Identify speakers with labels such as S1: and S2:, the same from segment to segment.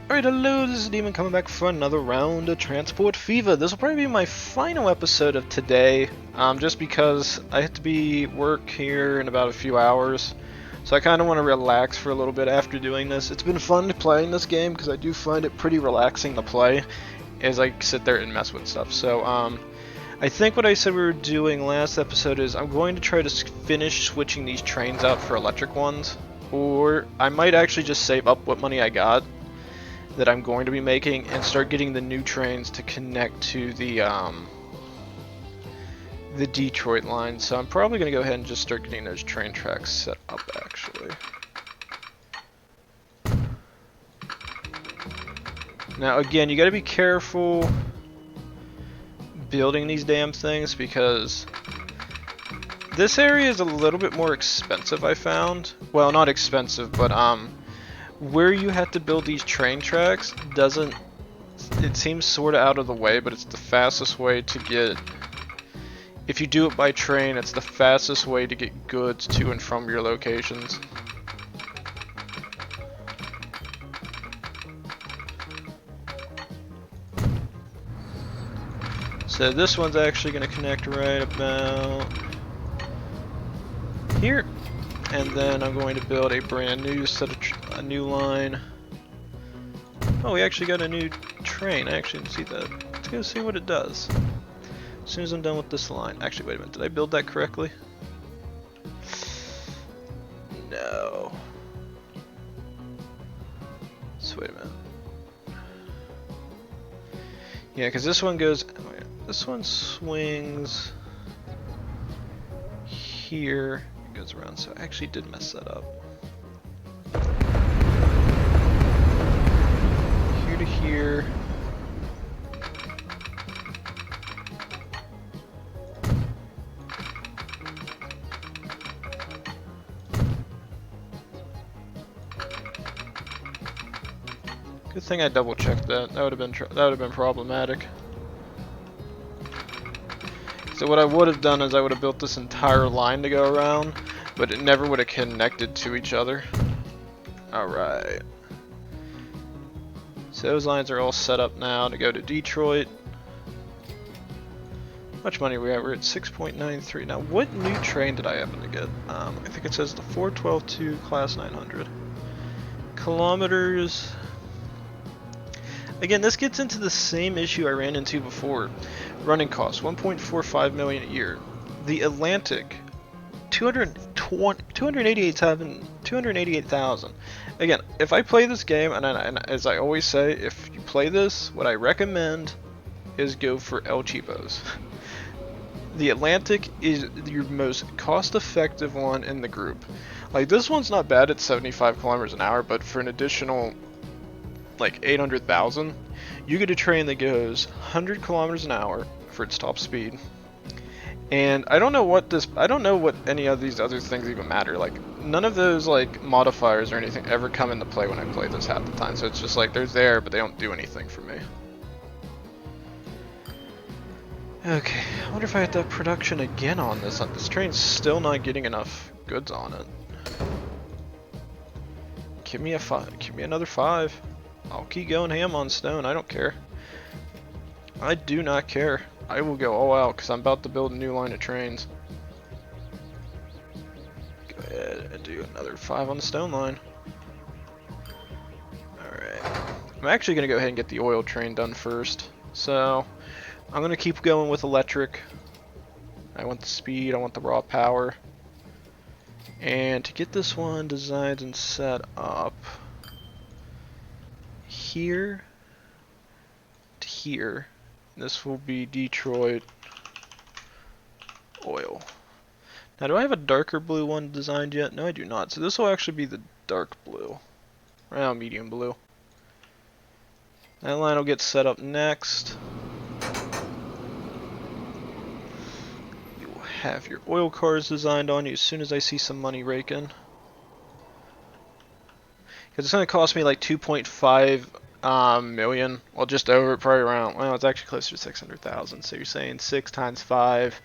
S1: Alright, hello, this is Demon coming back for another round of Transport Fever. This will probably be my final episode of today, just because I have to be work here in about a few hours. So I kind of want to relax for a little bit after doing this. It's been fun playing this game because I do find it pretty relaxing to play as I sit there and mess with stuff. So I think what I said we were doing last episode is I'm going to try to finish switching these trains out for electric ones. Or I might actually just save up what money I got that I'm going to be making and start getting the new trains to connect to the Detroit line. So I'm probably going to go ahead and just start getting those train tracks set up actually. Now again, you got to be careful building these damn things because this area is a little bit more expensive, I found. Well, not expensive, but where you have to build these train tracks doesn't, it seems sort of out of the way, but it's the fastest way to get, if you do it by train, it's the fastest way to get goods to and from your locations. So this one's actually going to connect right about here. And then I'm going to build a brand new set of a new line. Oh, we actually got a new train. I actually didn't see that. Let's go see what it does. As soon as I'm done with this line. Actually, wait a minute. Did I build that correctly? No. So wait a minute. Yeah, because this one goes. This one swings here. Goes around, so I actually did mess that up. Here to here. Good thing I double checked that. That would have been problematic. So what I would have done is I would have built this entire line to go around, but it never would have connected to each other. Alright. So those lines are all set up now to go to Detroit. How much money are we at? We're at 6.93. Now what new train did I happen to get? I think it says the 412-2 Class 900. Kilometers. Again, this gets into the same issue I ran into before. Running costs, 1.45 million a year. The Atlantic, 288,000. Again, if I play this game, and as I always say, if you play this, what I recommend is go for El Cheapos. The Atlantic is your most cost-effective one in the group. Like, this one's not bad at 75 kilometers an hour, but for an additional like 800,000, you get a train that goes 100 kilometers an hour for its top speed. And I don't know what any of these other things even matter. Like, none of those like modifiers or anything ever come into play when I play this half the time. So it's just like they're there, but they don't do anything for me. Okay, I wonder if I had that production again on this. This train's still not getting enough goods on it. Give me another 5. I'll keep going ham on stone, I don't care. I do not care. I will go all out because I'm about to build a new line of trains. Go ahead and do another 5 on the stone line. Alright. I'm actually going to go ahead and get the oil train done first. So, I'm going to keep going with electric. I want the speed, I want the raw power. And to get this one designed and set up, here to here, this will be Detroit oil. Now, do I have a darker blue one designed yet? No, I do not. So this will actually be the dark blue, right now medium blue. That line will get set up next. You will have your oil cars designed on you as soon as I see some money raking. Because it's going to cost me like 2.5 million. Well, just over it, probably around. Well, it's actually closer to 600,000. So you're saying 6 times 5.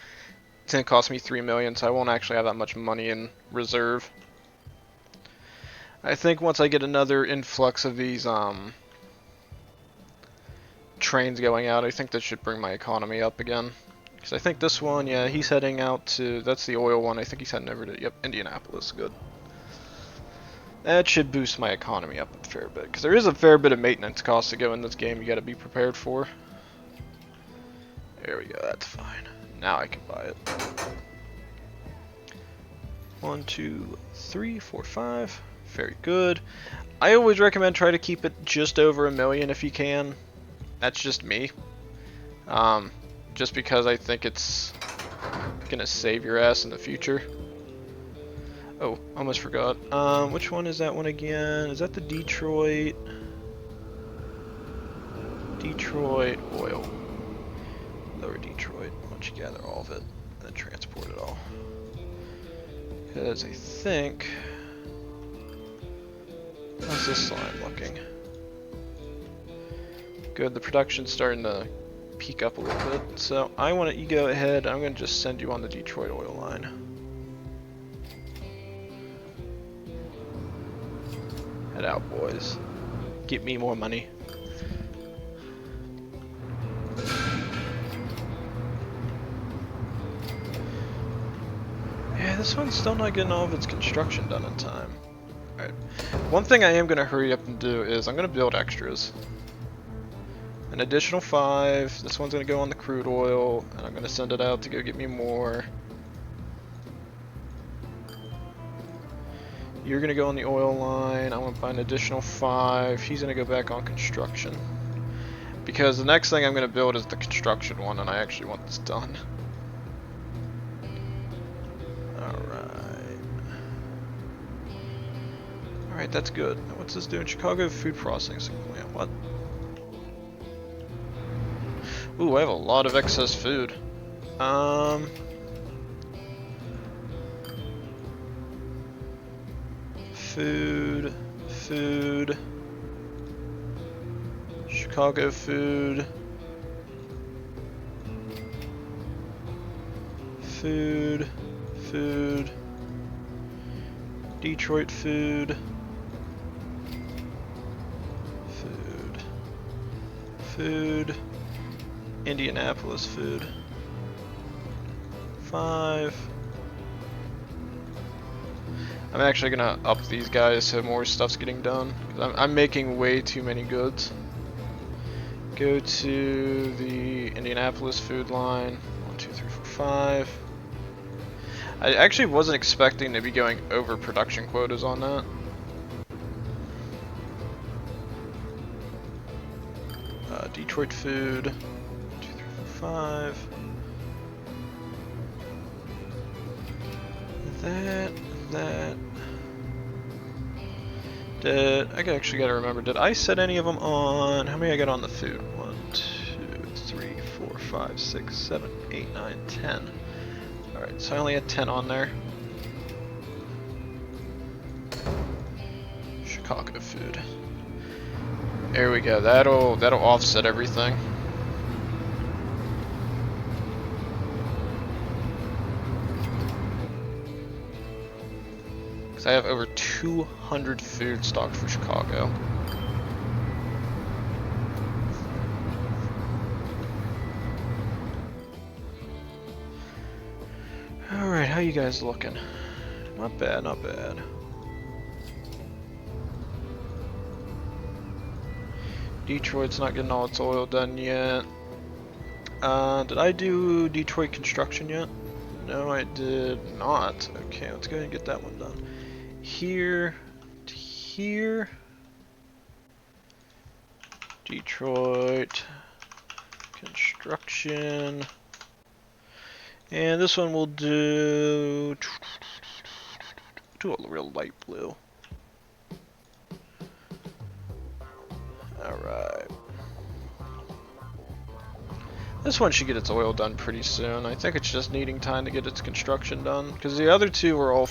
S1: It's going to cost me 3 million, so I won't actually have that much money in reserve. I think once I get another influx of these trains going out, I think that should bring my economy up again. Because I think this one, yeah, he's heading out to, that's the oil one, I think he's heading over to, yep, Indianapolis, good. That should boost my economy up a fair bit, because there is a fair bit of maintenance costs to go in this game you gotta be prepared for. There we go, that's fine. Now I can buy it. 1, 2, 3, 4, 5. Very good. I always recommend try to keep it just over 1 million if you can. That's just me. Just because I think it's gonna save your ass in the future. Oh, almost forgot. Which one is that one again? Is that the Detroit oil? Lower Detroit. Why don't you gather all of it and then transport it all? Because I think... How's this slime looking? Good, the production's starting to peak up a little bit. So I want you go ahead, I'm going to just send you on the Detroit oil line. Head out, boys. Get me more money. Yeah, this one's still not getting all of its construction done in time. Alright. One thing I am going to hurry up and do is I'm going to build extras. An additional 5. This one's going to go on the crude oil, and I'm going to send it out to go get me more. You're going to go on the oil line. I'm going to buy an additional 5. He's going to go back on construction. Because the next thing I'm going to build is the construction one, and I actually want this done. Alright, that's good. Now what's this doing? Chicago food processing plant. What? Ooh, I have a lot of excess food. Food. Chicago food. Food. Detroit food. Food. Indianapolis food. 5. I'm actually gonna up these guys so more stuff's getting done. I'm making way too many goods. Go to the Indianapolis food line. 1, 2, 3, 4, 5. I actually wasn't expecting to be going over production quotas on that. Detroit food. 1, 2, 3, 4, 5. That. I actually gotta remember, did I set any of them on? How many I got on the food? 1, 2, 3, 4, 5, 6, 7, 8, 9, 10. Alright, so I only had 10 on there. Chicago food. There we go. That'll offset everything. Cause I have over 200 food stocked for Chicago. Alright, how you guys looking? Not bad, not bad. Detroit's not getting all its oil done yet. Did I do Detroit construction yet? No, I did not. Okay, let's go ahead and get that one done. Here to here. Detroit construction. And this one will do a real light blue. Alright. This one should get its oil done pretty soon. I think it's just needing time to get its construction done, because the other two are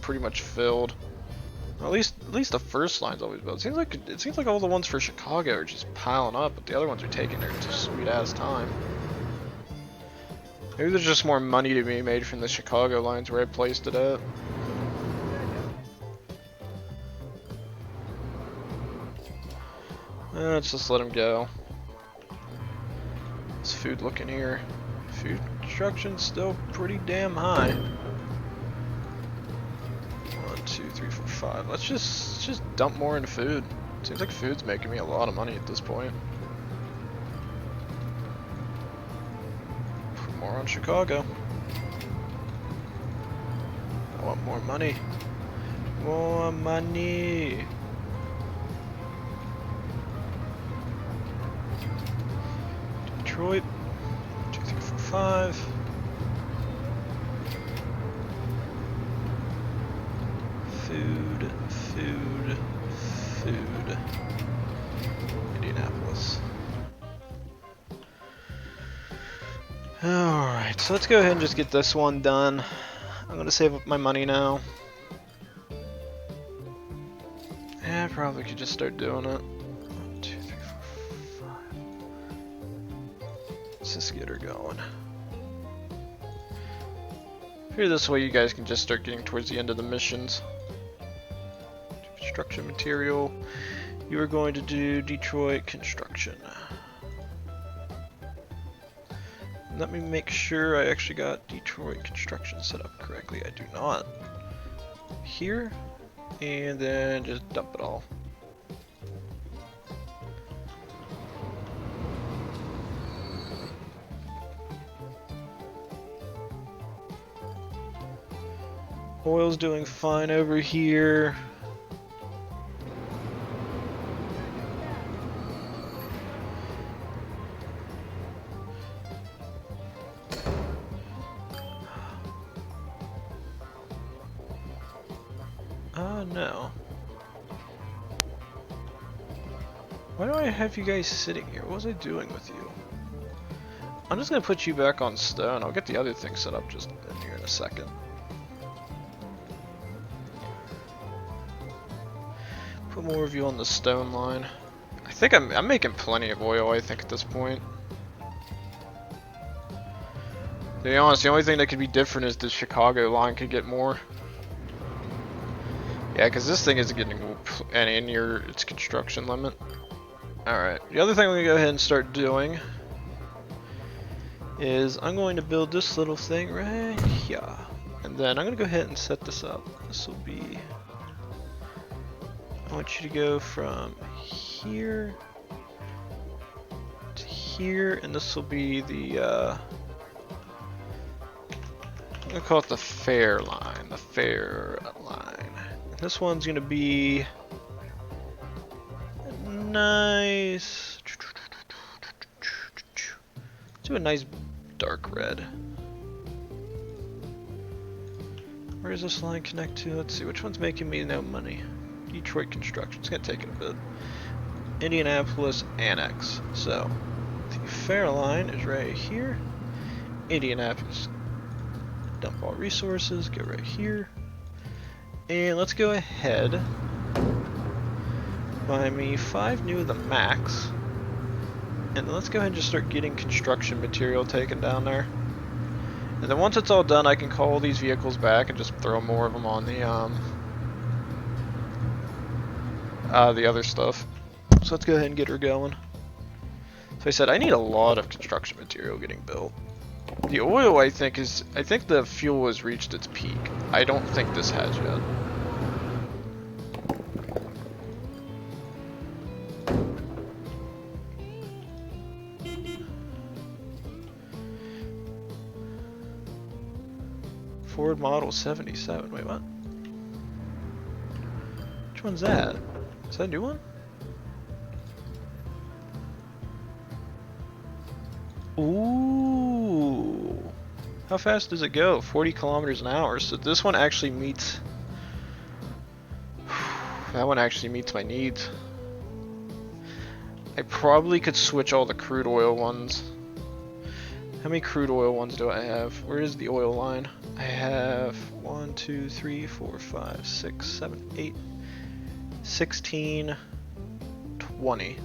S1: pretty much filled. Well, at least the first line's always built. It seems like all the ones for Chicago are just piling up, but the other ones are taking their sweet ass time. Maybe there's just more money to be made from the Chicago lines where I placed it at. Let's just let him go. How's food looking here? Food construction's still pretty damn high. 1, 2, 3, 4, 5. Let's just dump more into food. Seems like food's making me a lot of money at this point. Put more on Chicago. I want more money. More money. Detroit. 2, 3, 4, 5. Food, food, food. Indianapolis. Alright, so let's go ahead and just get this one done. I'm gonna save up my money now. Yeah, I probably could just start doing it. 1, 2, 3, 4, 5. Let's just get her going. Here, this way you guys can just start getting towards the end of the missions. Construction material. You are going to do Detroit construction. Let me make sure I actually got Detroit construction set up correctly. I do not. Here, and then just dump it all. Oil's doing fine over here. No. Why do I have you guys sitting here? What was I doing with you? I'm just gonna put you back on stone. I'll get the other thing set up just in here in a second. Put more of you on the stone line. I think I'm making plenty of oil, I think, at this point. To be honest, the only thing that could be different is the Chicago line could get more. Yeah, because this thing isn't getting any near its construction limit. Alright, the other thing we're going to go ahead and start doing is I'm going to build this little thing right here. And then I'm going to go ahead and set this up. This will be... I want you to go from here to here, and this will be the... I'm going to call it the fair line. The fair line. This one's gonna be nice. Do a nice dark red. Where does this line connect to? Let's see, which one's making me no money? Detroit construction. It's gonna take it a bit. Indianapolis annex. So the fair line is right here. Indianapolis. Dump all resources. Go right here. And let's go ahead, buy me 5 new of the max, and then let's go ahead and just start getting construction material taken down there. And then once it's all done, I can call these vehicles back and just throw more of them on the other stuff. So let's go ahead and get her going. So I said I need a lot of construction material getting built. The oil, I think the fuel has reached its peak. I don't think this has yet. Ford Model 77. Wait, what? Which one's that? Is that a new one? Ooh. How fast does it go? 40 kilometers an hour. So this one actually meets... That one actually meets my needs. I probably could switch all the crude oil ones. How many crude oil ones do I have? Where is the oil line? I have 1, 2, 3, 4, 5, 6, 7, 8, 16, 20. 1,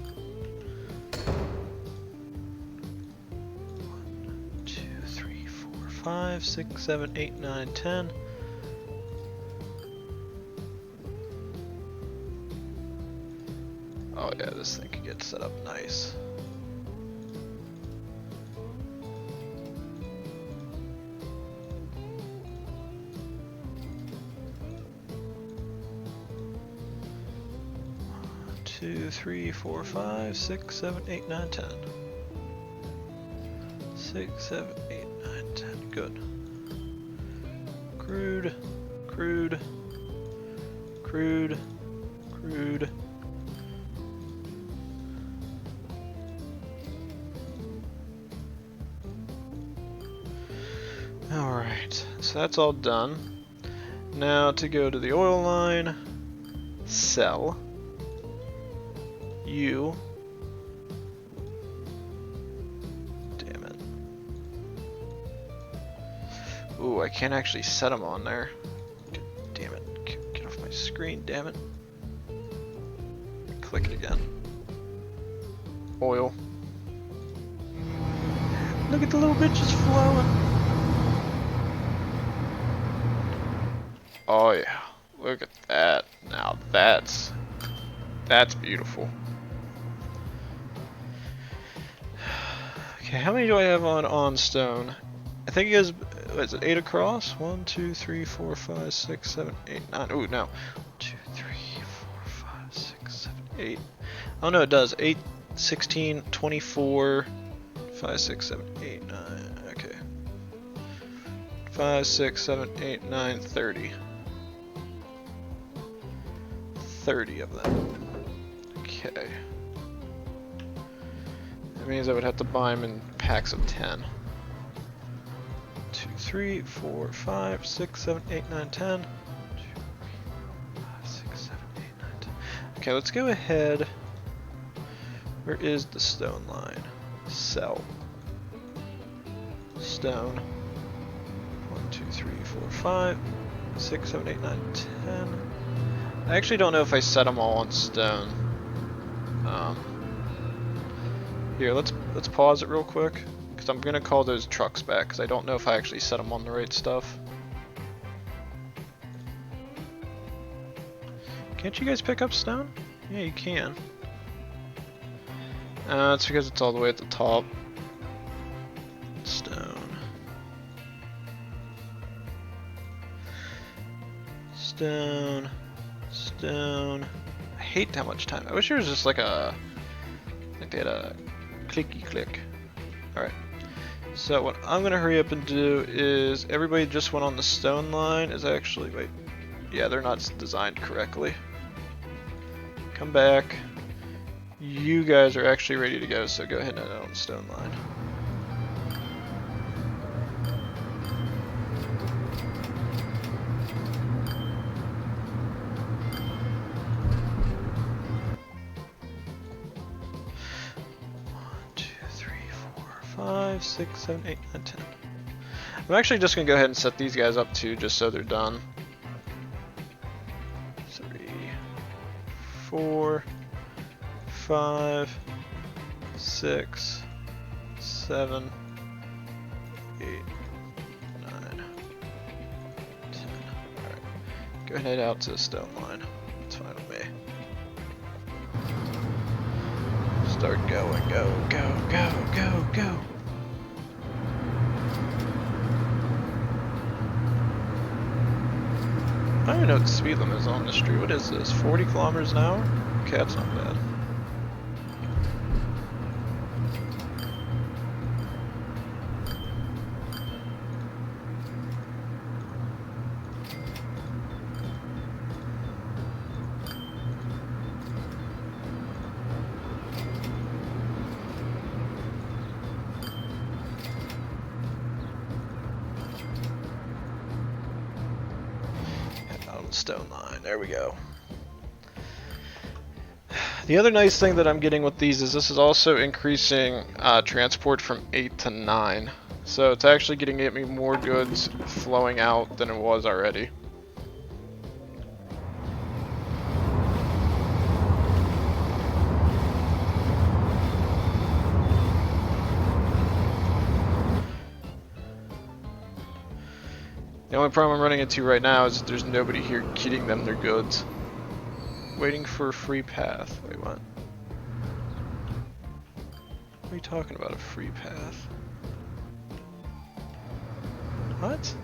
S1: 2, 3, 4, 5, 6, 7, 8, 9, 10. Oh yeah, this thing can get set up nice. 2, 3, 4, 5, 6, 7, 8, 9, 10. 6, 7, 8, 9, 10. Good. Crude, crude, crude, crude. Alright, so that's all done. Now to go to the oil line, sell, you, damn it. Ooh, I can't actually set them on there. God damn it, get off my screen, damn it. Click it again. Oil. Look at the little bitches flowing. Oh yeah, look at that. Now that's beautiful. Okay, how many do I have on stone? I think it is, what is it, 8 across? 1, 2, 3, 4, 5, 6, 7, 8, 9. Ooh, no. 2, 3, 4, 5, 6, 7, 8. Oh no, it does. 8, 16, 24, 5, 6, 7, 8, 9. Okay. 5, 6, 7, 8, 9, 30. 30 of them. Okay. That means I would have to buy them in packs of 10. 2, 3, 4, 5, 6, 7, 8, 9, 10. 2, 3, 5, 6, 7, 8, 9, 10. Okay, let's go ahead. Where is the stone line? Sell. Stone. 1, 2, 3, 4, 5, 6, 7, 8, 9, 10. I actually don't know if I set them all on stone. Here, let's pause it real quick, because I'm gonna call those trucks back, because I don't know if I actually set them on the right stuff. Can't you guys pick up stone? Yeah, you can. It's because it's all the way at the top. Stone. Stone. Stone. I hate how much time. I wish there was just like they had a clicky click. Alright. So what I'm gonna hurry up and do is everybody just went on the stone line is actually, wait, yeah, they're not designed correctly. Come back. You guys are actually ready to go, so go ahead and head on the stone line. One, 2, 3, 4, 5, 6, 7, 8, 9, 10. I'm actually just gonna go ahead and set these guys up too, just so they're done. 3, 4, 5, 6, 7, 8, 9, 10. Alright. Go ahead out to the stone line. It's fine with me. Start going. Go, go, go, go, go. I don't even know what the speed limit is on the street. What is this? 40 kilometers an hour? Okay, that's not bad. Stone line, there we go. The other nice thing that I'm getting with these is this is also increasing transport from 8 to 9. So it's actually getting me more goods flowing out than it was already. The only problem I'm running into right now is that there's nobody here getting them their goods. Waiting for a free path. Wait, what? What are you talking about, a free path? What?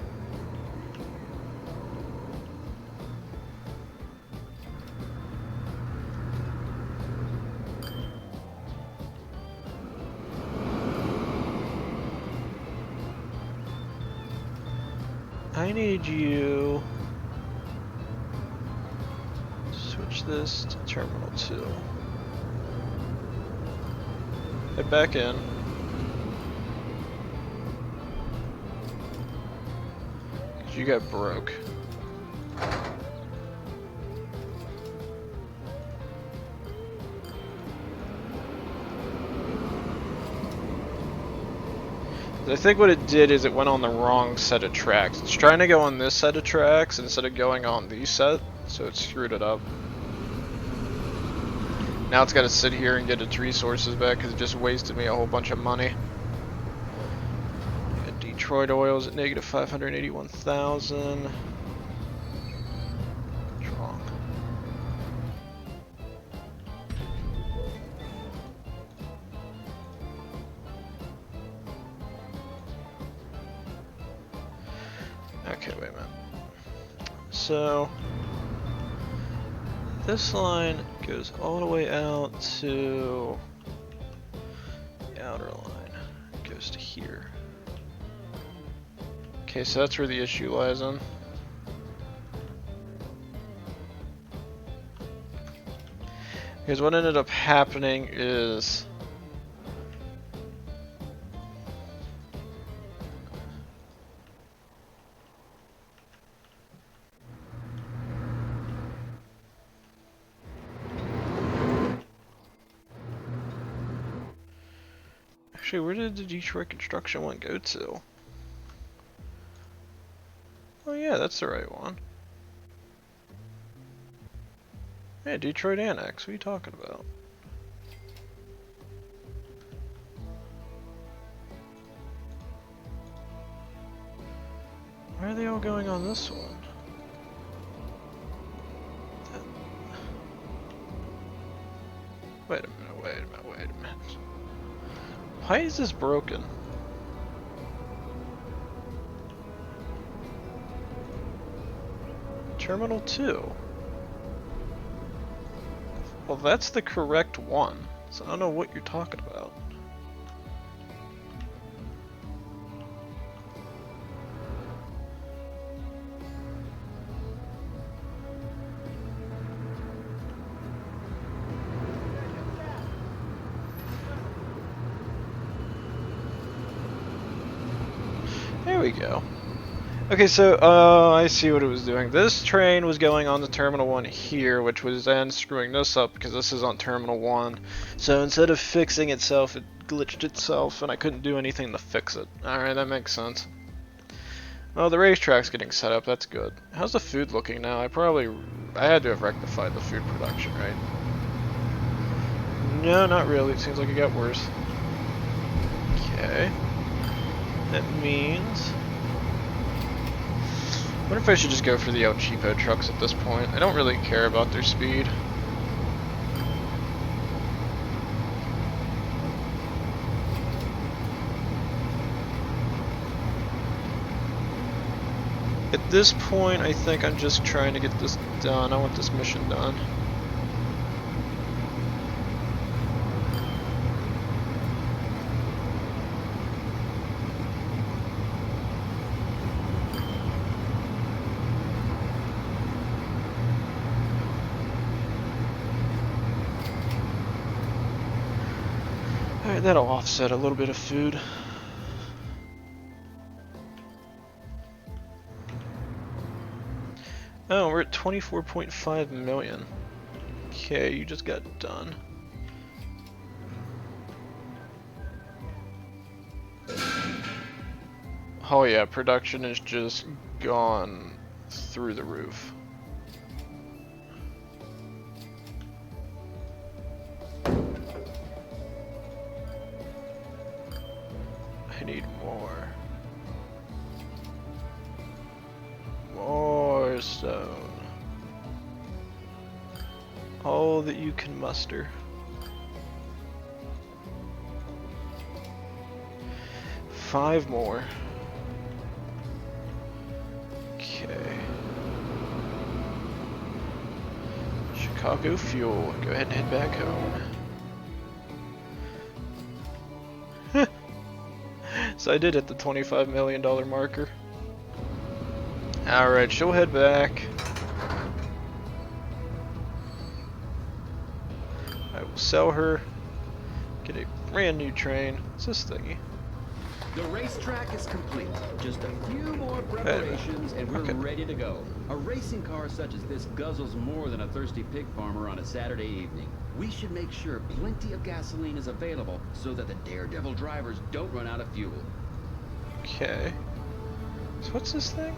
S1: I need you to switch this to Terminal 2. Head back in. Cause you got broke. I think what it did is it went on the wrong set of tracks. It's trying to go on this set of tracks instead of going on these set, so it screwed it up. Now it's got to sit here and get its resources back because it just wasted me a whole bunch of money. And Detroit oil's at negative 581,000. What's wrong? Okay, wait a minute. So this line goes all the way out to the outer line. It goes to here. Okay, so that's where the issue lies in. Because what ended up happening is actually, where did the Detroit construction one go to? Oh yeah, that's the right one. Yeah, Detroit Annex, what are you talking about? Why are they all going on this one? Wait a minute, wait a minute, wait a minute. Why is this broken? Terminal 2. Well, that's the correct one, so I don't know what you're talking about. There we go. Okay, so I see what it was doing. This train was going on to Terminal 1 here, which was then screwing this up because this is on Terminal 1. So instead of fixing itself, it glitched itself, and I couldn't do anything to fix it. Alright, that makes sense. Well, the racetrack's getting set up, that's good. How's the food looking now? I had to have rectified the food production, right? No, not really. It seems like it got worse. Okay. That means... I wonder if I should just go for the El Cheapo trucks at this point. I don't really care about their speed. At this point, I think I'm just trying to get this done. I want this mission done. Alright, that'll offset a little bit of food. Oh, we're at 24.5 million. Okay, you just got done. Oh yeah, production is just gone through the roof. I need more. More stone. All that you can muster. 5 more. Okay. Chicago fuel. Go ahead and head back home. So I did hit the $25 million marker. Alright, she'll head back. I will sell her. Get a brand new train. What's this thingy?
S2: The racetrack is complete. Just a few more preparations and we're ready to go. A racing car such as this guzzles more than a thirsty pig farmer on a Saturday evening. We should make sure plenty of gasoline is available so that the daredevil drivers don't run out of fuel.
S1: Okay. So what's this thing?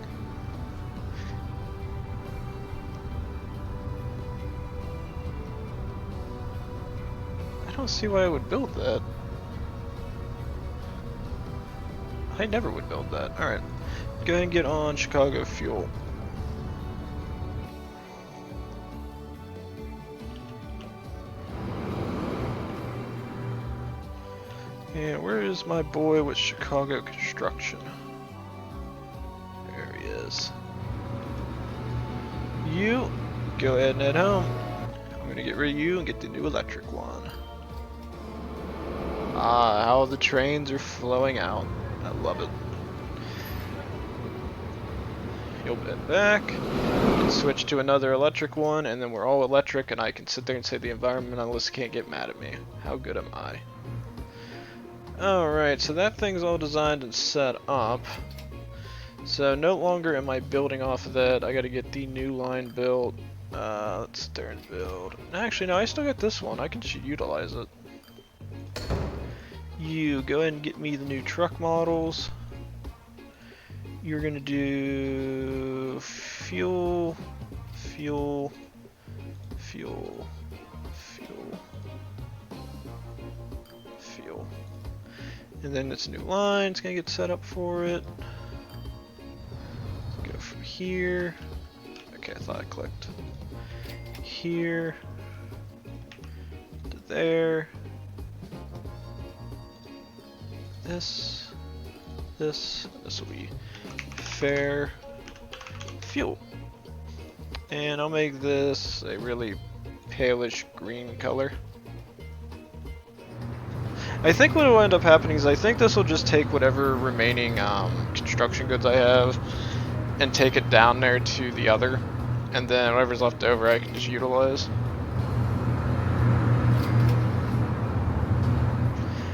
S1: I don't see why I would build that. I never would build that. Alright. Go ahead and get on Chicago Fuel. And where is my boy with Chicago Construction? There he is. You go ahead and head home. I'm gonna get rid of you and get the new electric one. Ah, how the trains are flowing out. I love it. You'll head back, switch to another electric one, and then we're all electric, and I can sit there and say the environmentalists can't get mad at me. How good am I? Alright, so that thing's all designed and set up. So no longer am I building off of that. I gotta get the new line built. Let's sit there and build. Actually, no, I still got this one. I can just utilize it. You go ahead and get me the new truck models. You're gonna do fuel, fuel, fuel, fuel, fuel. And then this new line, it's gonna get set up for it. Let's go from here. Okay, I thought I clicked. Here to there. This will be fair fuel. And I'll make this a really palish green color. I think what will end up happening is I think this will just take whatever remaining construction goods I have and take it down there to the other, and then whatever's left over I can just utilize.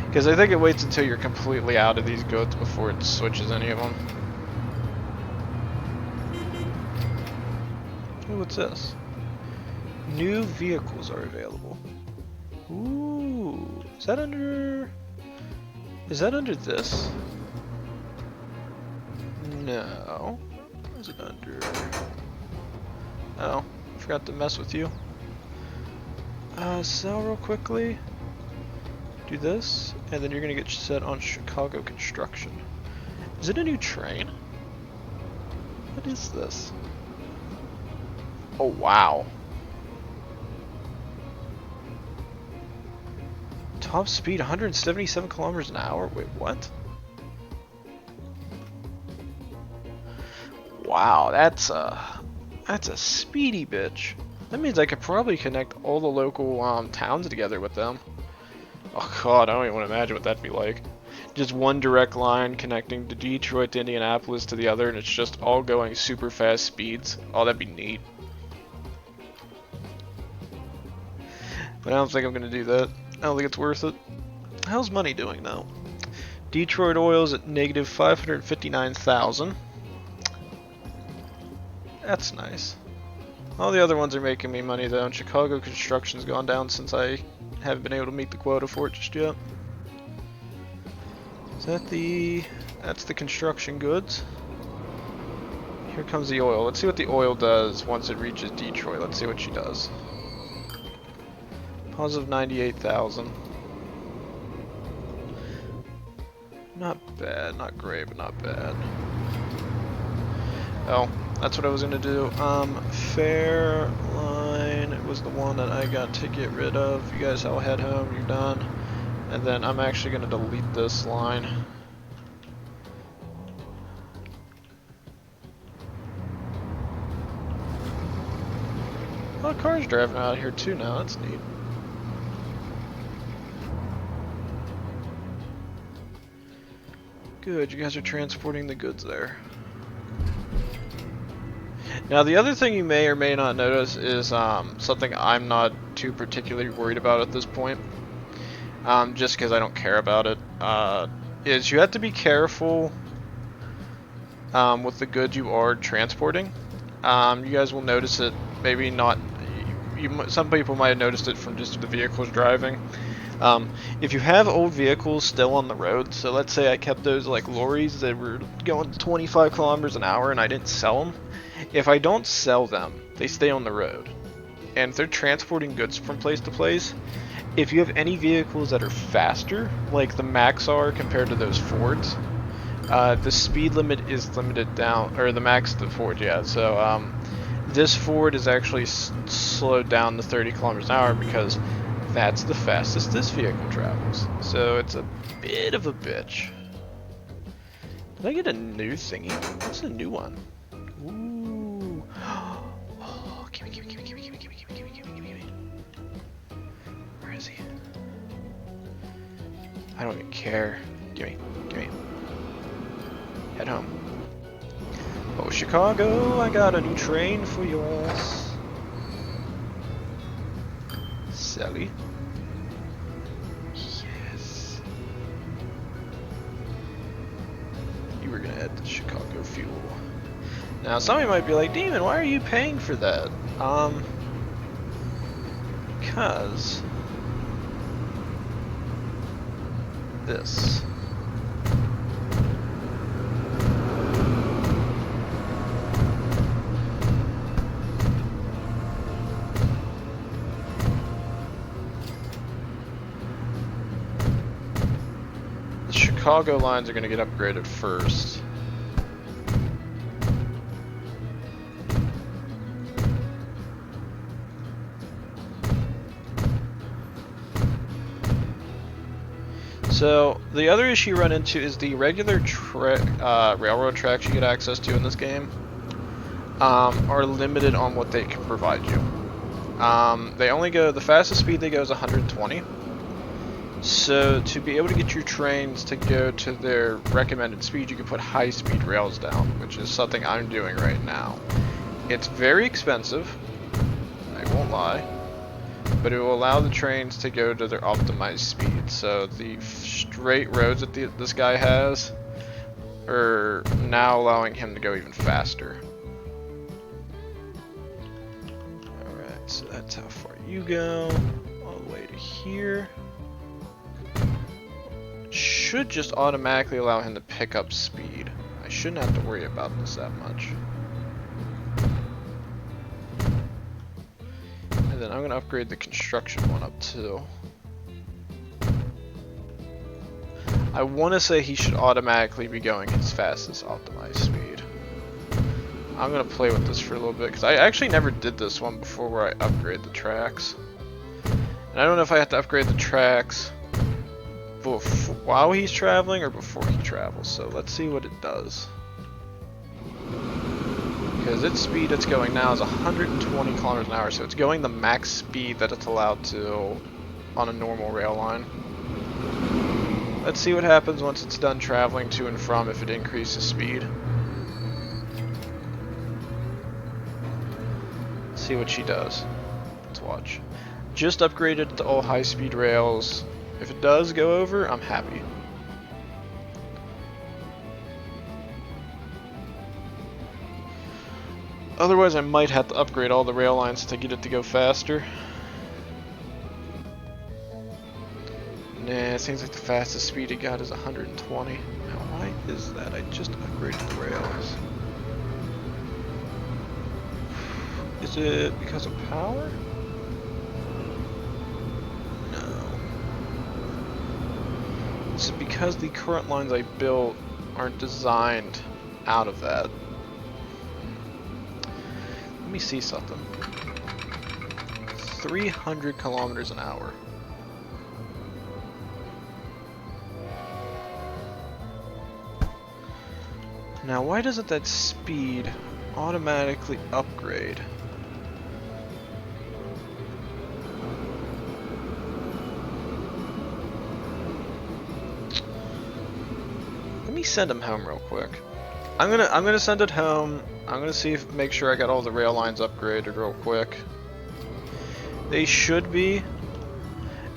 S1: Because I think it waits until you're completely out of these goods before it switches any of them. Oh, what's this? New vehicles are available. Ooh, is that under this? No. Is it under? Oh, forgot to mess with you. Sell real quickly. Do this, and then you're gonna get set on Chicago Construction. Is it a new train? What is this? Oh wow. Top speed 177 kilometers an hour? Wait, what? Wow, that's a speedy bitch. That means I could probably connect all the local towns together with them. Oh god, I don't even want to imagine what that'd be like. Just one direct line connecting to Detroit to Indianapolis to the other, and it's just all going super fast speeds. Oh, that'd be neat. But I don't think I'm going to do that. I don't think it's worth it. How's money doing though? Detroit Oil's at negative 559,000. That's nice. All the other ones are making me money though, and Chicago Construction's gone down since I haven't been able to meet the quota for it just yet. Is that that's the construction goods. Here comes the oil. Let's see what the oil does once it reaches Detroit. Let's see what she does. Positive 98,000. Not bad, not great, but not bad. Oh, that's what I was gonna do. Fair line was the one that I got to get rid of. You guys all head home, you're done. And then I'm actually gonna delete this line. Oh, cars driving out here too now, that's neat. Good, you guys are transporting the goods there. Now the other thing you may or may not notice is something I'm not too particularly worried about at this point, just because I don't care about it, is you have to be careful with the goods you are transporting. You guys will notice it, maybe not, some people might have noticed it from just the vehicles driving. If you have old vehicles still on the road, so let's say I kept those like lorries that were going 25 kilometers an hour and I didn't sell them, if I don't sell them, they stay on the road. And if they're transporting goods from place to place, if you have any vehicles that are faster, like the Max are compared to those Fords, the speed limit is limited down, or the Max, the Ford, yeah. So this Ford is actually slowed down to 30 kilometers an hour because that's the fastest this vehicle travels. So it's a bit of a bitch. Did I get a new thingy? What's a new one? Ooh. Oh, gimme, gimme, gimme, gimme, gimme, gimme, gimme, gimme, gimme, gimme. Where is he? I don't even care. Gimme, gimme. Head home. Oh, Chicago, I got a new train for yours. Sally. Yes. You were gonna add the Chicago fuel. Now, somebody might be like, Demon, why are you paying for that? Because this. Chicago lines are going to get upgraded first. So the other issue you run into is the regular railroad tracks you get access to in this game are limited on what they can provide you. They only go, the fastest speed they go is 120. So to be able to get your trains to go to their recommended speed, you can put high-speed rails down, which is something I'm doing right now. It's very expensive, I won't lie, but it will allow the trains to go to their optimized speed. So the straight roads that this guy has are now allowing him to go even faster. Alright, so that's how far you go, all the way to here. Should just automatically allow him to pick up speed. I shouldn't have to worry about this that much. And then I'm going to upgrade the construction one up too. I want to say he should automatically be going his fastest optimized speed. I'm going to play with this for a little bit because I actually never did this one before where I upgrade the tracks. And I don't know if I have to upgrade the tracks while he's traveling or before he travels, so let's see what it does. Because its speed it's going now is 120 kilometers an hour, so it's going the max speed that it's allowed to on a normal rail line. Let's see what happens once it's done traveling to and from, if it increases speed. Let's see what she does. Let's watch. Just upgraded to all high-speed rails. If it does go over, I'm happy. Otherwise, I might have to upgrade all the rail lines to get it to go faster. Nah, it seems like the fastest speed it got is 120. Now, why is that? I just upgraded the rails. Is it because of power? It's because the current lines I built aren't designed out of that. Let me see something. 300 kilometers an hour. Now, why doesn't that speed automatically upgrade? Let me send him home real quick. I'm gonna send it home. I'm gonna make sure I got all the rail lines upgraded real quick. They should be,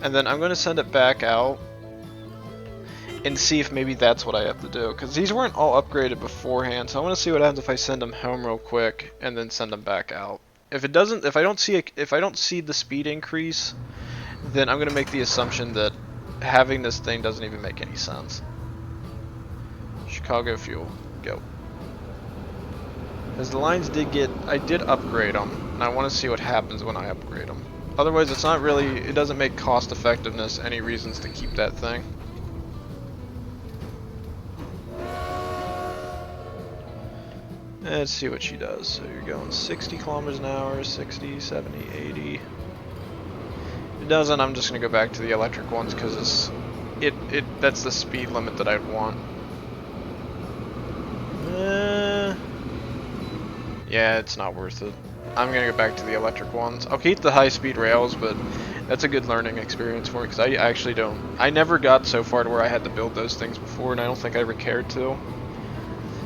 S1: and then I'm gonna send it back out and see if maybe that's what I have to do, because these weren't all upgraded beforehand. So I want to see what happens if I send them home real quick and then send them back out. If it doesn't, if I don't see the speed increase, then I'm gonna make the assumption that having this thing doesn't even make any sense. Chicago fuel, go. Because the lines I did upgrade them, and I want to see what happens when I upgrade them. Otherwise, it doesn't make cost effectiveness any reasons to keep that thing. Let's see what she does. So you're going 60 kilometers an hour, 60, 70, 80. If it doesn't, I'm just gonna go back to the electric ones because that's the speed limit that I'd want. Yeah, it's not worth it. I'm gonna go back to the electric ones. I'll keep the high-speed rails, but that's a good learning experience for me because I actually don't. I never got so far to where I had to build those things before, and I don't think I ever cared to.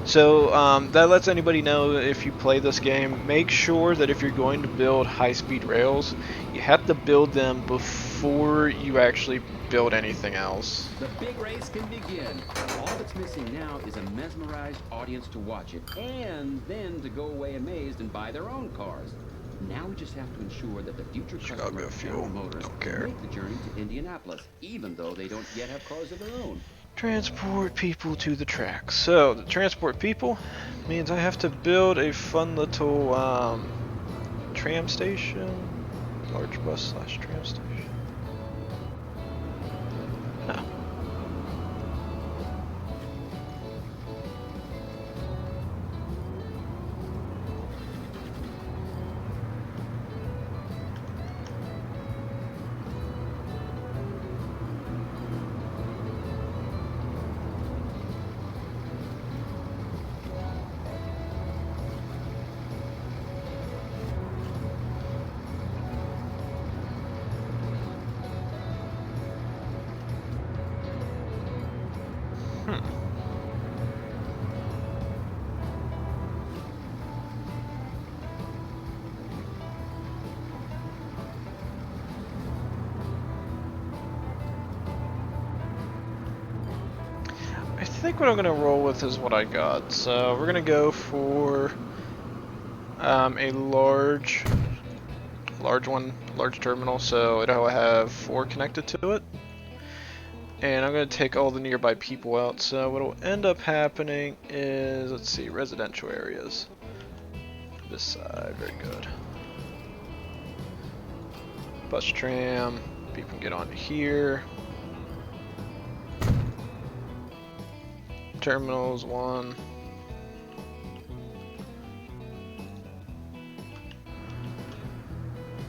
S1: So that lets anybody know that if you play this game, make sure that if you're going to build high-speed rails, you have to build them before you actually build anything else.
S2: The big race can begin. All that's missing now is a mesmerized audience to watch it, and then to go away amazed and buy their own cars. Now we just have to ensure that the future customer of General Motors can make the journey to Indianapolis, even though they don't yet have cars of their own.
S1: Transport people to the track. So, to transport people means I have to build a fun little tram station. Large bus / tram station. No. I think what I'm gonna roll with is what I got. So we're gonna go for a large terminal. So it'll have 4 connected to it, and I'm gonna take all the nearby people out. So what will end up happening is, let's see, residential areas. This side, very good. Bus tram, people can get onto here. Terminals 1.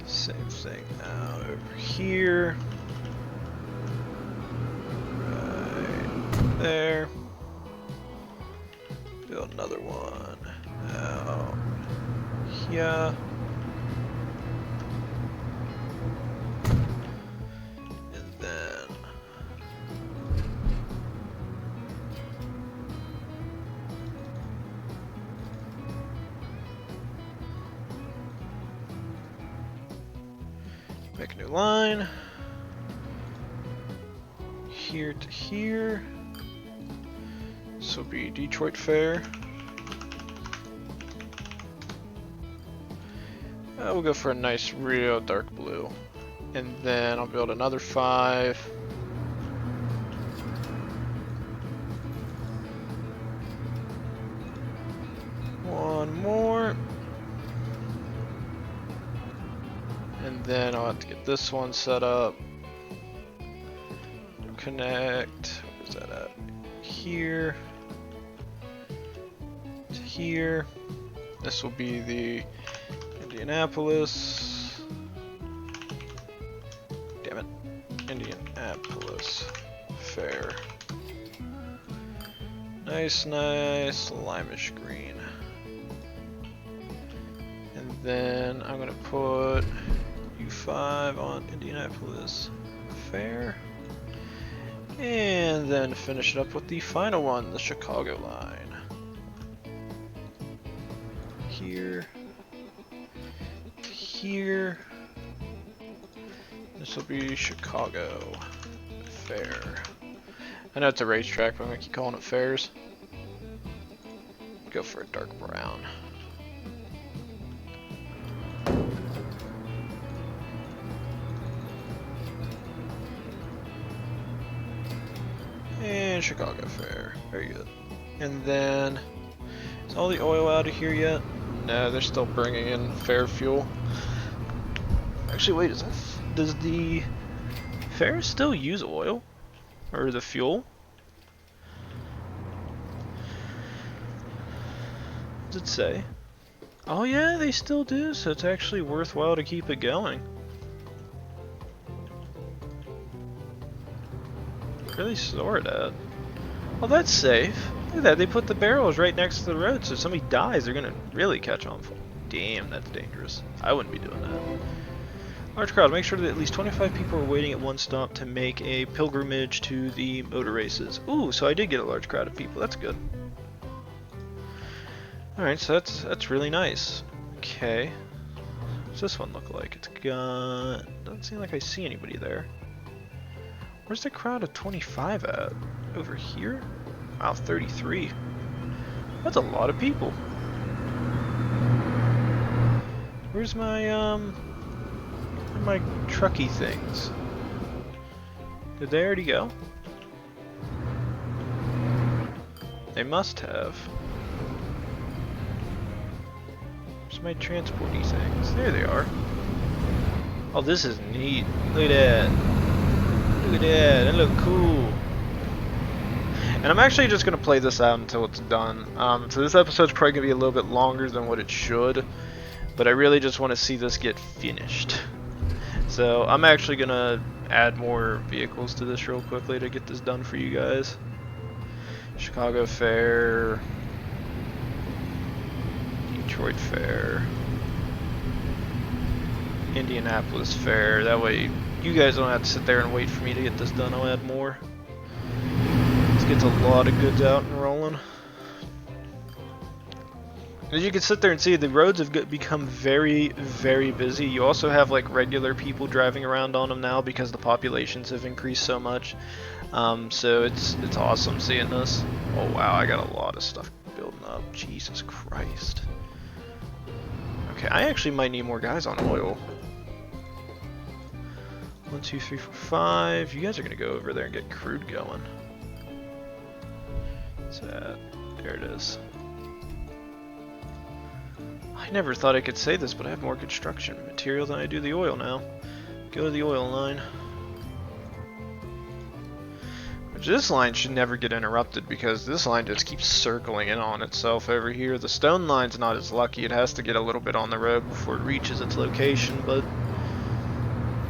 S1: Same thing now over here. Right there. Build another one out here. And then make a new line. Here to here. This will be Detroit Fair. We'll go for a nice real dark blue. And then I'll build another 5. One more. And then I'll have to get this one set up. Connect. Where's that at? Here. To here. This will be the Indianapolis. Damn it. Indianapolis Fair. Nice, nice limeish green. And then I'm gonna put U5 on Indianapolis Fair. And then finish it up with the final one, the Chicago line. here. Here. This will be Chicago Fair. I know it's a racetrack, but I'm gonna keep calling it fairs. Go for a dark brown. And Chicago Fair. Very good. And then, is all the oil out of here yet? No, they're still bringing in fair fuel. Actually, wait, does the fair still use oil? Or the fuel? What does it say? Oh yeah, they still do, so it's actually worthwhile to keep it going. Where do they store it at? Well, that's safe. Look at that, they put the barrels right next to the road, so if somebody dies, they're gonna really catch on fire. Damn, that's dangerous. I wouldn't be doing that. Large crowd. Make sure that at least 25 people are waiting at one stop to make a pilgrimage to the motor races. Ooh, so I did get a large crowd of people. That's good. Alright, so that's really nice. Okay. What's this one look like? It's got... doesn't seem like I see anybody there. Where's the crowd of 25 at? Over here? Wow, 33. That's a lot of people. Where's my trucky things? Did they already go? They must have. Where's my transporty things? There they are. Oh, this is neat. Look at that. Look at that. That look cool. And I'm actually just going to play this out until it's done. So this episode's probably going to be a little bit longer than what it should. But I really just want to see this get finished. So I'm actually going to add more vehicles to this real quickly to get this done for you guys. Chicago Fair. Detroit Fair. Indianapolis Fair. That way you guys don't have to sit there and wait for me to get this done. I'll add more. This gets a lot of goods out and rolling. As you can sit there and see, the roads have become very, very busy. You also have like regular people driving around on them now because the populations have increased so much. So it's awesome seeing this. Oh wow, I got a lot of stuff building up. Jesus Christ. Okay, I actually might need more guys on oil. 1, 2, 3, 4, 5. You guys are gonna go over there and get crude going. What's that? There it is. I never thought I could say this, but I have more construction material than I do the oil now. Go to the oil line. Which this line should never get interrupted because this line just keeps circling in on itself over here. The stone line's not as lucky. It has to get a little bit on the road before it reaches its location, but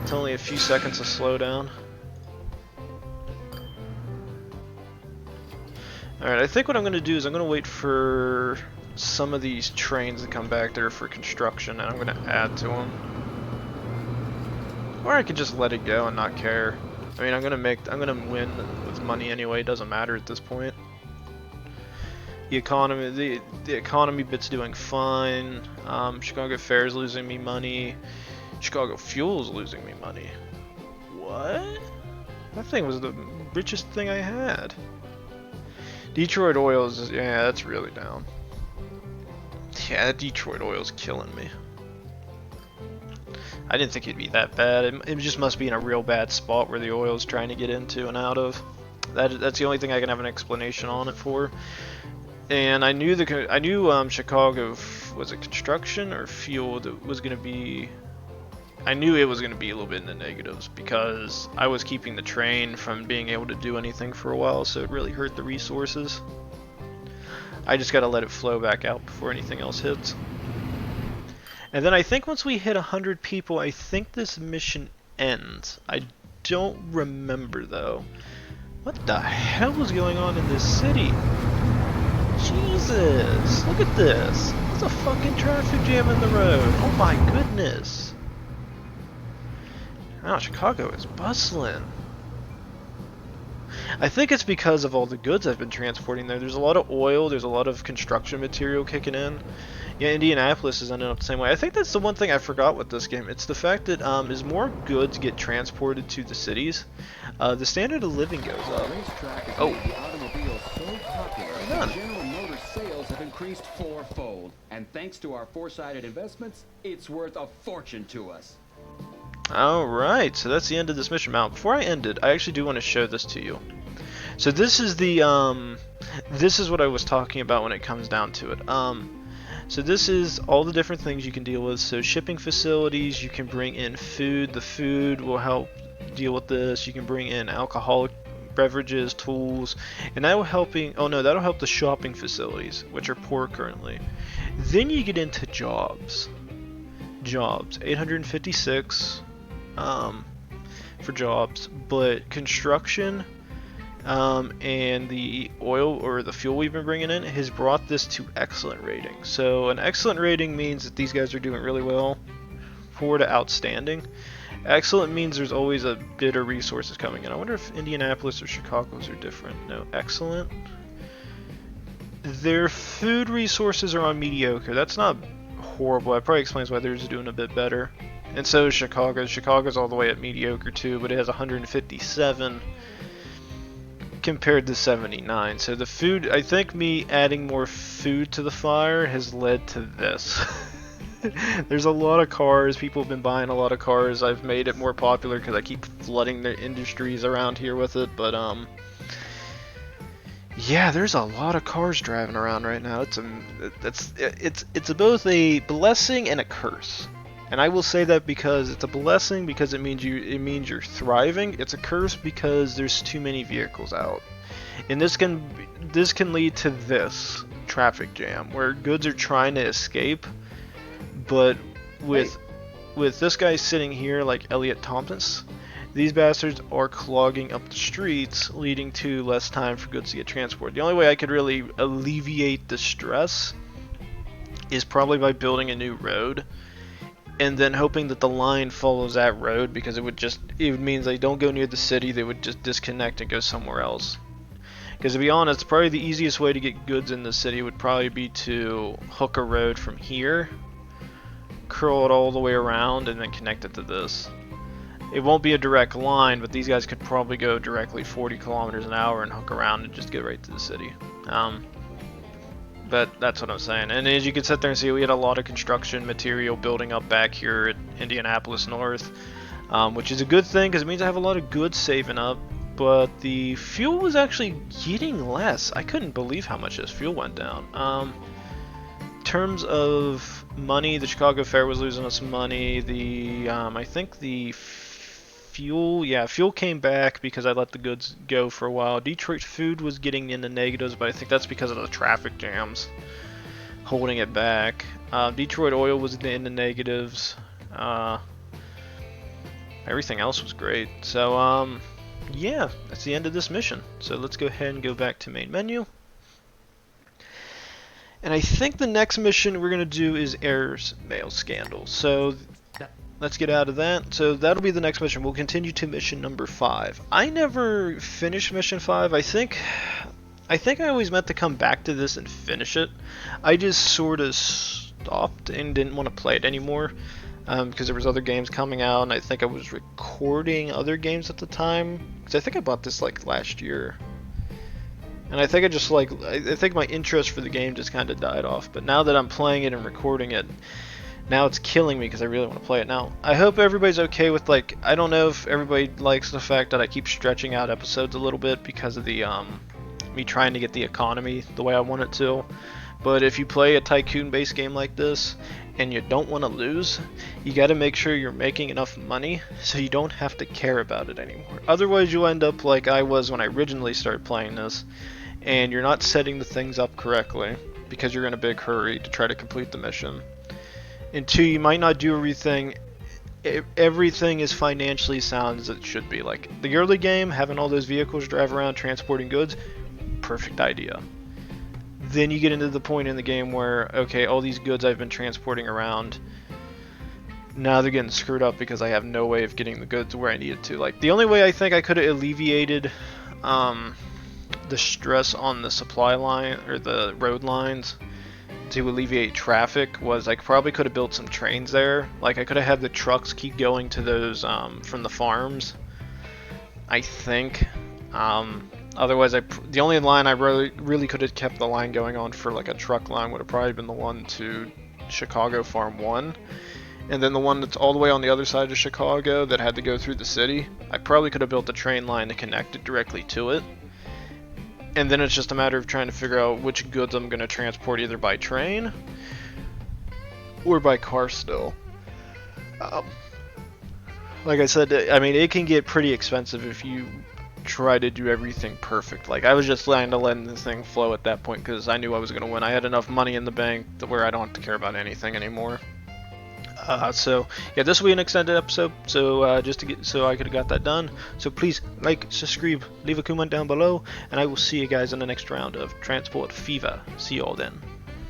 S1: it's only a few seconds of slowdown. Alright, I think what I'm going to do is I'm going to wait for some of these trains to come back there for construction, and I'm going to add to them. Or I could just let it go and not care. I mean, I'm going to win with money anyway, it doesn't matter at this point. The economy bit's doing fine. Chicago Fair is losing me money. Chicago Fuel is losing me money. What? That thing was the richest thing I had. Detroit Oil is, yeah, that's really down. Yeah, that Detroit Oil is killing me. I didn't think it'd be that bad. It just must be in a real bad spot where the oil is trying to get into and out of. That's the only thing I can have an explanation on it for. And I knew Chicago, was it construction or fuel that was going to be... I knew it was going to be a little bit in the negatives because I was keeping the train from being able to do anything for a while, so it really hurt the resources. I just got to let it flow back out before anything else hits. And then I think once we hit 100 people, I think this mission ends. I don't remember though. What the hell is going on in this city? Jesus! Look at this! There's a fucking traffic jam in the road! Oh my goodness! Wow, Chicago is bustling. I think it's because of all the goods I've been transporting there. There's a lot of oil, there's a lot of construction material kicking in. Yeah, Indianapolis is ending up the same way. I think that's the one thing I forgot with this game. It's the fact that as more goods get transported to the cities, the standard of living goes up. Oh.
S2: The automobile so popular that General Motors sales have increased fourfold. And thanks to our foresighted investments, it's worth a fortune to us.
S1: Alright, so that's the end of this mission. Now, before I end it, I actually do want to show this to you. So this is the, this is what I was talking about when it comes down to it. So this is all the different things you can deal with. So shipping facilities, you can bring in food. The food will help deal with this. You can bring in alcoholic beverages, tools, and that will that'll help the shopping facilities, which are poor currently. Then you get into jobs. 856 for jobs, but construction and the oil or the fuel we've been bringing in has brought this to excellent rating. So an excellent rating means that these guys are doing really well. 4 to outstanding. Excellent means there's always a bit of resources coming in. I wonder if Indianapolis or Chicago's are different. No, excellent. Their food resources are on mediocre. That's not horrible. That probably explains why theirs is doing a bit better. And so is Chicago's. Chicago's all the way at mediocre too, but it has 157 compared to 79. So the food, I think me adding more food to the fire has led to this. There's a lot of cars. People have been buying a lot of cars. I've made it more popular because I keep flooding the industries around here with it. But yeah, there's a lot of cars driving around right now. It's both a blessing and a curse. And I will say that because it's a blessing because it means you're thriving. It's a curse because there's too many vehicles out. And this can lead to this traffic jam where goods are trying to escape, but with this guy sitting here like Elliot Thompson, these bastards are clogging up the streets, leading to less time for goods to get transported. The only way I could really alleviate the stress is probably by building a new road, and then hoping that the line follows that road, because it would mean they don't go near the city, they would just disconnect and go somewhere else. Because to be honest, probably the easiest way to get goods in the city would probably be to hook a road from here, curl it all the way around, and then connect it to this. It won't be a direct line, but these guys could probably go directly 40 kilometers an hour and hook around and just get right to the city. But that's what I'm saying. And as you can sit there and see, we had a lot of construction material building up back here at Indianapolis North, which is a good thing because it means I have a lot of goods saving up. But the fuel was actually getting less. I couldn't believe how much this fuel went down. In terms of money, the Chicago Fair was losing us money. I think the fuel came back because I let the goods go for a while. Detroit food was getting into negatives, but I think that's because of the traffic jams holding it back. Detroit oil was in the negatives. Everything else was great. So yeah, that's the end of this mission. So let's go ahead and go back to main menu. And I think the next mission we're going to do is Errors Mail Scandal. So let's get out of that. So that'll be the next mission. We'll continue to mission number 5. I never finished mission 5. I think I always meant to come back to this and finish it. I just sort of stopped and didn't want to play it anymore because there was other games coming out, and I think I was recording other games at the time. Because I think I bought this like last year. And I think I think my interest for the game just kind of died off. But now that I'm playing it and recording it, now it's killing me because I really want to play it now. I hope everybody's okay with, like, I don't know if everybody likes the fact that I keep stretching out episodes a little bit because of the me trying to get the economy the way I want it to. But if you play a tycoon-based game like this and you don't want to lose, you got to make sure you're making enough money so you don't have to care about it anymore. Otherwise, you'll end up like I was when I originally started playing this, and you're not setting the things up correctly because you're in a big hurry to try to complete the mission. And 2, you might not do everything as financially sound as it should be. Like the early game, having all those vehicles drive around transporting goods, perfect idea. Then you get into the point in the game where, okay, all these goods I've been transporting around, now they're getting screwed up because I have no way of getting the goods where I need it to. Like the only way I think I could have alleviated the stress on the supply line or the road lines to alleviate traffic was I probably could have built some trains there. Like I could have had the trucks keep going to those from the farms. I think. Otherwise, the only line I really could have kept the line going on for like a truck line would have probably been the one to Chicago Farm 1. And then the one that's all the way on the other side of Chicago that had to go through the city. I probably could have built a train line to connect it directly to it. And then it's just a matter of trying to figure out which goods I'm going to transport either by train or by car still. Like I said, I mean, it can get pretty expensive if you try to do everything perfect. Like, I was just letting this thing flow at that point because I knew I was going to win. I had enough money in the bank to where I don't have to care about anything anymore. So yeah, this will be an extended episode. So so I could have got that done. So please like, subscribe, leave a comment down below, and I will see you guys in the next round of Transport Fever. See you all then.